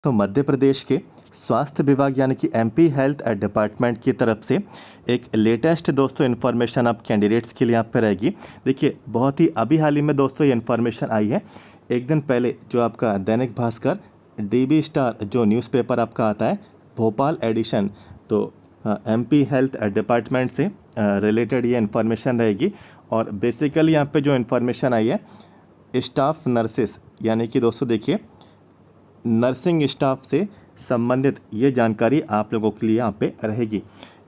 तो मध्य प्रदेश के स्वास्थ्य विभाग यानी कि एमपी हेल्थ डिपार्टमेंट की तरफ से एक लेटेस्ट दोस्तों इन्फॉर्मेशन आप कैंडिडेट्स के लिए आप पे रहेगी। देखिए बहुत ही अभी हाल ही में दोस्तों ये इन्फॉर्मेशन आई है। एक दिन पहले जो आपका दैनिक भास्कर डीबी स्टार जो न्यूज़पेपर आपका आता है भोपाल एडिशन, तो एमपी हेल्थ डिपार्टमेंट से रिलेटेड ये इन्फॉर्मेशन रहेगी। और बेसिकली यहाँ पे जो इन्फॉर्मेशन आई है स्टाफ नर्सेस यानी कि दोस्तों देखिए नर्सिंग स्टाफ से संबंधित ये जानकारी आप लोगों के लिए यहाँ पे रहेगी।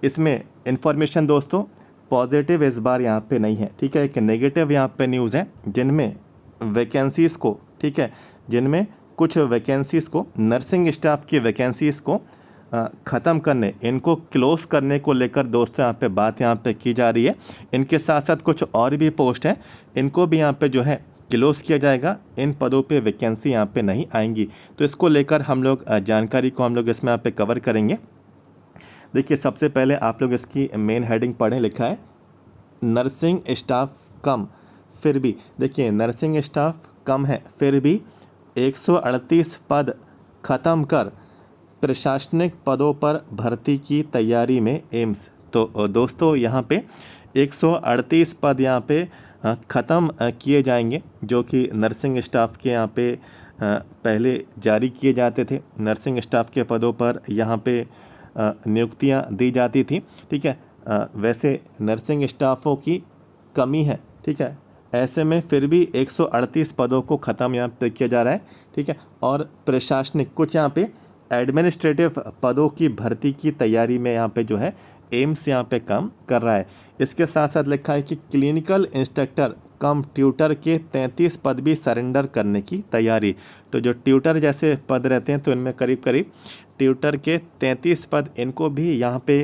इसमें इन्फॉर्मेशन दोस्तों पॉजिटिव इस बार यहाँ पे नहीं है, ठीक है। एक नेगेटिव यहाँ पे न्यूज़ है जिनमें वैकेंसीज़ को, ठीक है, जिनमें कुछ वैकेंसीज़ को नर्सिंग स्टाफ की वैकेंसीज़ को ख़त्म करने, इनको क्लोज़ करने को लेकर दोस्तों यहाँ पे बात यहाँ पे की जा रही है। इनके साथ साथ कुछ और भी पोस्ट हैं, इनको भी यहाँ पे जो है क्लोज़ किया जाएगा। इन पदों पे वैकेंसी यहाँ पे नहीं आएंगी। तो इसको लेकर हम लोग जानकारी को हम लोग इसमें यहाँ पे कवर करेंगे। देखिए सबसे पहले आप लोग इसकी मेन हेडिंग पढ़ें। लिखा है नर्सिंग स्टाफ कम फिर भी, देखिए नर्सिंग स्टाफ कम है फिर भी 138 पद ख़त्म कर प्रशासनिक पदों पर भर्ती की तैयारी में एम्स। तो दोस्तों यहाँ पे 138 पद यहाँ पे ख़त्म किए जाएंगे जो कि नर्सिंग स्टाफ के यहाँ पे पहले जारी किए जाते थे। नर्सिंग स्टाफ के पदों पर यहाँ पे नियुक्तियाँ दी जाती थी, ठीक है। वैसे नर्सिंग स्टाफों की कमी है, ठीक है। ऐसे में फिर भी 138 पदों को ख़त्म यहाँ पे किया जा रहा है, ठीक है। और प्रशासनिक कुछ यहाँ पे एडमिनिस्ट्रेटिव पदों की भर्ती की तैयारी में यहाँ पे जो है एम्स यहाँ पे काम कर रहा है। इसके साथ साथ लिखा है कि क्लिनिकल इंस्ट्रक्टर कम ट्यूटर के 33 पद भी सरेंडर करने की तैयारी। तो जो ट्यूटर जैसे पद रहते हैं तो इनमें करीब करीब ट्यूटर के 33 पद इनको भी यहाँ पे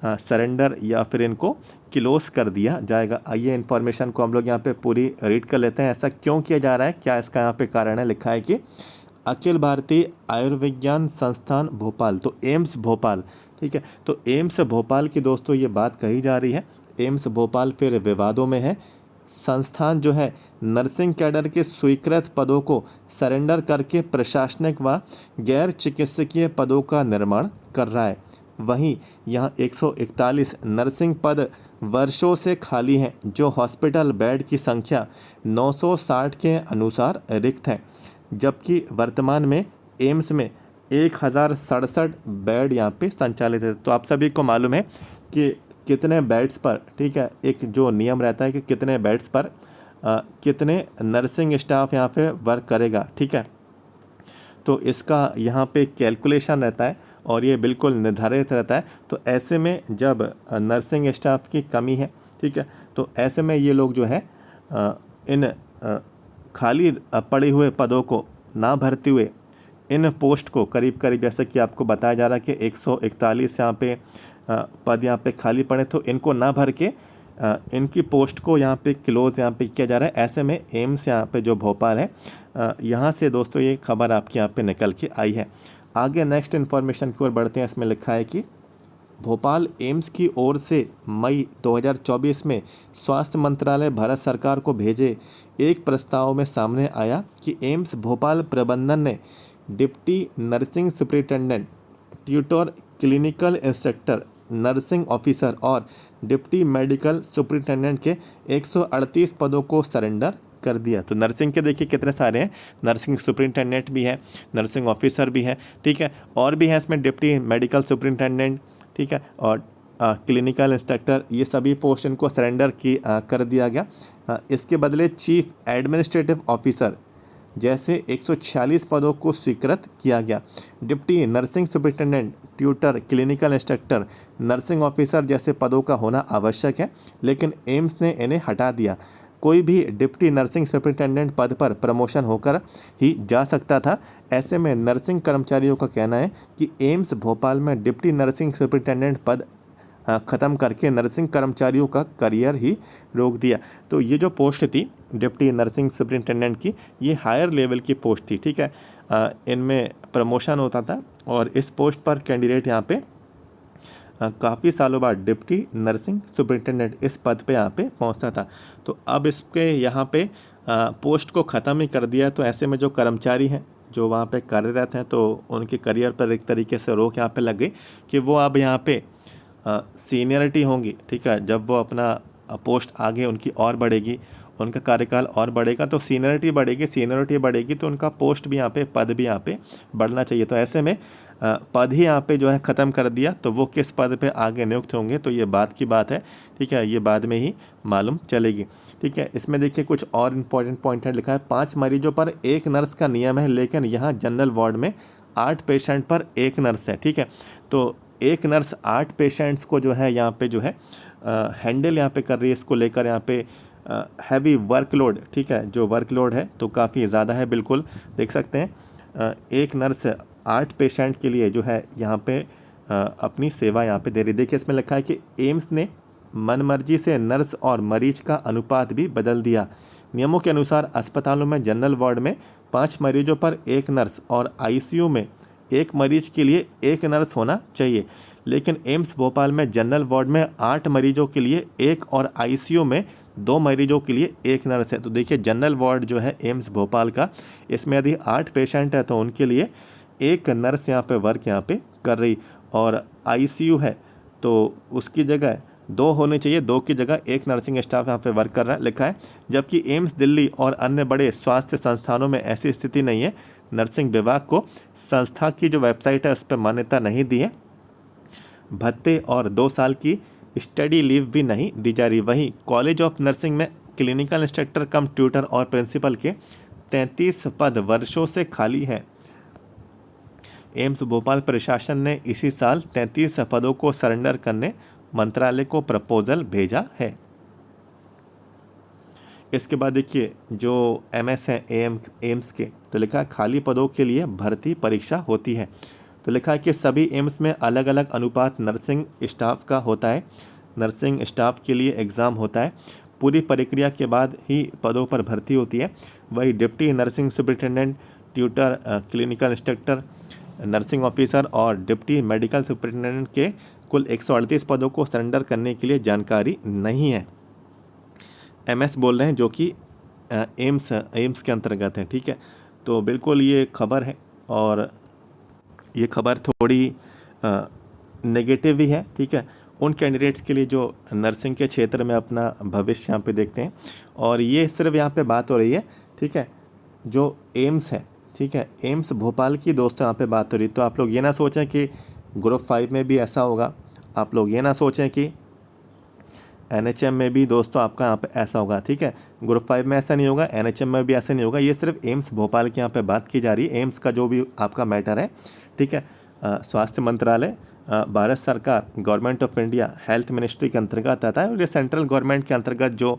सरेंडर या फिर इनको क्लोज कर दिया जाएगा। आइए इन्फॉर्मेशन को हम लोग यहाँ पे पूरी रीड कर लेते हैं। ऐसा क्यों किया जा रहा है, क्या इसका यहाँ पे कारण है। लिखा है कि अखिल भारतीय आयुर्विज्ञान संस्थान भोपाल, तो एम्स भोपाल, ठीक है। तो एम्स भोपाल की दोस्तों ये बात कही जा रही है। एम्स भोपाल फिर विवादों में है। संस्थान जो है नर्सिंग कैडर के स्वीकृत पदों को सरेंडर करके प्रशासनिक व गैर चिकित्सकीय पदों का निर्माण कर रहा है। वहीं यहाँ 141 नर्सिंग पद वर्षों से खाली हैं जो हॉस्पिटल बेड की संख्या 960 के अनुसार रिक्त हैं, जबकि वर्तमान में एम्स में 1067 बेड यहाँ पे संचालित है। तो आप सभी को मालूम है कि कितने बेड्स पर, ठीक है, एक जो नियम रहता है कि कितने बेड्स पर कितने नर्सिंग स्टाफ यहाँ पे वर्क करेगा, ठीक है। तो इसका यहाँ पे कैलकुलेशन रहता है और ये बिल्कुल निर्धारित रहता है। तो ऐसे में जब नर्सिंग स्टाफ की कमी है, ठीक है, तो ऐसे में ये लोग जो है इन खाली पड़े हुए पदों को ना भरते हुए इन पोस्ट को करीब करीब जैसे कि आपको बताया जा रहा है कि 141 यहाँ पे पद यहाँ पे खाली पड़े, तो इनको ना भर के इनकी पोस्ट को यहाँ पे क्लोज यहाँ पे किया जा रहा है। ऐसे में एम्स यहाँ पे जो भोपाल है यहाँ से दोस्तों ये खबर आपके यहाँ पे निकल के आई है। आगे नेक्स्ट इन्फॉर्मेशन की ओर बढ़ते हैं। इसमें लिखा है कि भोपाल एम्स की ओर से मई 2024 में स्वास्थ्य मंत्रालय भारत सरकार को भेजे एक प्रस्ताव में सामने आया कि एम्स भोपाल प्रबंधन ने deputy nursing superintendent, tutor, clinical instructor, nursing officer और डिप्टी मेडिकल सुपरिटेंडेंट के 138 पदों को सरेंडर कर दिया। तो नर्सिंग के देखिए कितने सारे हैं, नर्सिंग सुपरिटेंडेंट भी है, नर्सिंग ऑफिसर भी है, ठीक है, और भी है इसमें डिप्टी मेडिकल सुपरिटेंडेंट, ठीक है, और क्लिनिकल इंस्ट्रक्टर, ये सभी पोस्ट इनको सरेंडर कर दिया गया। इसके बदले चीफ एडमिनिस्ट्रेटिव ऑफिसर जैसे 146 पदों को स्वीकृत किया गया। Deputy nursing superintendent, tutor, clinical instructor, nursing officer जैसे पदों का होना आवश्यक है, लेकिन एम्स ने इन्हें हटा दिया। कोई भी डिप्टी नर्सिंग सुपरिटेंडेंट पद पर प्रमोशन होकर ही जा सकता था। ऐसे में नर्सिंग कर्मचारियों का कहना है कि एम्स भोपाल में डिप्टी नर्सिंग सुपरिटेंडेंट पद ख़त्म करके नर्सिंग कर्मचारियों का करियर ही रोक दिया। तो ये जो पोस्ट थी डिप्टी नर्सिंग सुपरिटेंडेंट की, ये हायर लेवल की पोस्ट थी, ठीक है। इनमें प्रमोशन होता था और इस पोस्ट पर कैंडिडेट यहाँ पे काफ़ी सालों बाद डिप्टी नर्सिंग सुपरिटेंडेंट इस पद पे यहाँ पे पहुँचता था। तो अब इसके यहाँ पे पोस्ट को ख़त्म ही कर दिया। तो ऐसे में जो कर्मचारी हैं जो वहाँ पे कार्यरत हैं तो उनके करियर पर एक तरीके से रोक यहाँ पे लग गई कि वो अब यहाँ पे सीनियरिटी होंगी, ठीक है, जब वो अपना पोस्ट आगे उनकी और बढ़ेगी, उनका कार्यकाल और बढ़ेगा तो सीनियरिटी बढ़ेगी तो उनका पोस्ट भी यहाँ पे, पद भी यहाँ पे बढ़ना चाहिए। तो ऐसे में पद ही यहाँ पे जो है ख़त्म कर दिया, तो वो किस पद पे आगे नियुक्त होंगे तो ये बात की बात है, ठीक है, ये बाद में ही मालूम चलेगी, ठीक है। इसमें देखिए कुछ और इम्पोर्टेंट पॉइंट है, लिखा है 5 मरीजों पर 1 नर्स का नियम है, लेकिन यहाँ जनरल वार्ड में 8 पेशेंट पर 1 नर्स है, ठीक है। तो 1 नर्स 8 पेशेंट्स को जो है यहाँ पे जो है हैंडल यहाँ पे कर रही है, इसको लेकर यहाँ पे हैवी वर्कलोड, ठीक है, जो वर्कलोड है तो काफ़ी ज़्यादा है, बिल्कुल देख सकते हैं। एक नर्स 8 पेशेंट के लिए जो है यहाँ पे अपनी सेवा यहाँ पे दे रही। देखिए इसमें लिखा है कि एम्स ने मनमर्जी से नर्स और मरीज का अनुपात भी बदल दिया। नियमों के अनुसार अस्पतालों में जनरल वार्ड में 5 मरीजों पर 1 नर्स और आईसीयू में 1 मरीज के लिए 1 नर्स होना चाहिए, लेकिन एम्स भोपाल में जनरल वार्ड में 8 मरीजों के लिए 1 और आईसीयू में 2 मरीजों के लिए 1 नर्स है। तो देखिए जनरल वार्ड जो है एम्स भोपाल का, इसमें यदि 8 पेशेंट है तो उनके लिए 1 नर्स यहाँ पे वर्क यहाँ पे कर रही, और आईसीयू है तो उसकी जगह 2 होने चाहिए, 2 की जगह 1 नर्सिंग स्टाफ यहाँ पे वर्क कर रहा है, लिखा है। जबकि एम्स दिल्ली और अन्य बड़े स्वास्थ्य संस्थानों में ऐसी स्थिति नहीं है। नर्सिंग विभाग को संस्था की जो वेबसाइट है उस पर मान्यता नहीं दी है, भत्ते और 2 साल की स्टडी लीव भी नहीं दी जा रही। वहीं कॉलेज ऑफ नर्सिंग में क्लिनिकल इंस्ट्रक्टर कम ट्यूटर और प्रिंसिपल के 33 पद वर्षों से खाली है। एम्स भोपाल प्रशासन ने इसी साल 33 पदों को सरेंडर करने मंत्रालय को प्रपोजल भेजा है। इसके बाद देखिए जो एमएस है एम्स के, तो लिखा है खाली पदों के लिए भर्ती परीक्षा होती है। तो लिखा है कि सभी एम्स में अलग अलग अनुपात नर्सिंग स्टाफ का होता है। नर्सिंग स्टाफ के लिए एग्ज़ाम होता है, पूरी प्रक्रिया के बाद ही पदों पर भर्ती होती है। वही deputy nursing superintendent, tutor, clinical instructor, nursing officer और डिप्टी मेडिकल सुपरिटेंडेंट के कुल 138 पदों को सरेंडर करने के लिए जानकारी नहीं है। एमएस बोल रहे हैं जो कि एम्स के अंतर्गत है, ठीक है। तो बिल्कुल ये खबर है, और ये खबर थोड़ी नेगेटिव भी है, ठीक है, उन कैंडिडेट्स के लिए जो नर्सिंग के क्षेत्र में अपना भविष्य यहाँ पे देखते हैं। और ये सिर्फ यहाँ पे बात हो रही है, ठीक है, जो एम्स है, ठीक है, एम्स भोपाल की दोस्तों यहाँ पे बात हो रही। तो आप लोग ये ना सोचें कि ग्रुप 5 में भी ऐसा होगा, आप लोग ये ना सोचें कि एनएचएम में भी दोस्तों आपका यहाँ पे ऐसा होगा, ठीक है। ग्रुप 5 में ऐसा नहीं होगा, एनएचएम में भी ऐसा नहीं होगा। ये सिर्फ एम्स भोपाल की यहाँ पे बात की जा रही है। एम्स का जो भी आपका मैटर है, ठीक है, स्वास्थ्य मंत्रालय भारत सरकार, government of India, health ministry के अंतर्गत आता है, और ये सेंट्रल गवर्नमेंट के अंतर्गत जो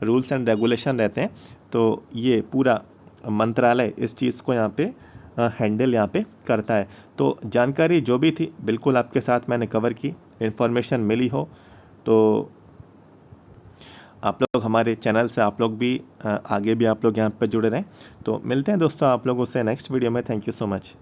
रूल्स एंड रेगुलेशन रहते हैं, तो ये पूरा मंत्रालय इस चीज़ को यहाँ पे हैंडल यहाँ पे करता है। तो जानकारी जो भी थी बिल्कुल आपके साथ मैंने कवर की। इन्फॉर्मेशन मिली हो तो आप लोग हमारे चैनल से आप लोग भी आगे भी आप लोग यहाँ पे जुड़े रहें। तो मिलते हैं दोस्तों आप लोगों से नेक्स्ट वीडियो में। Thank you so much.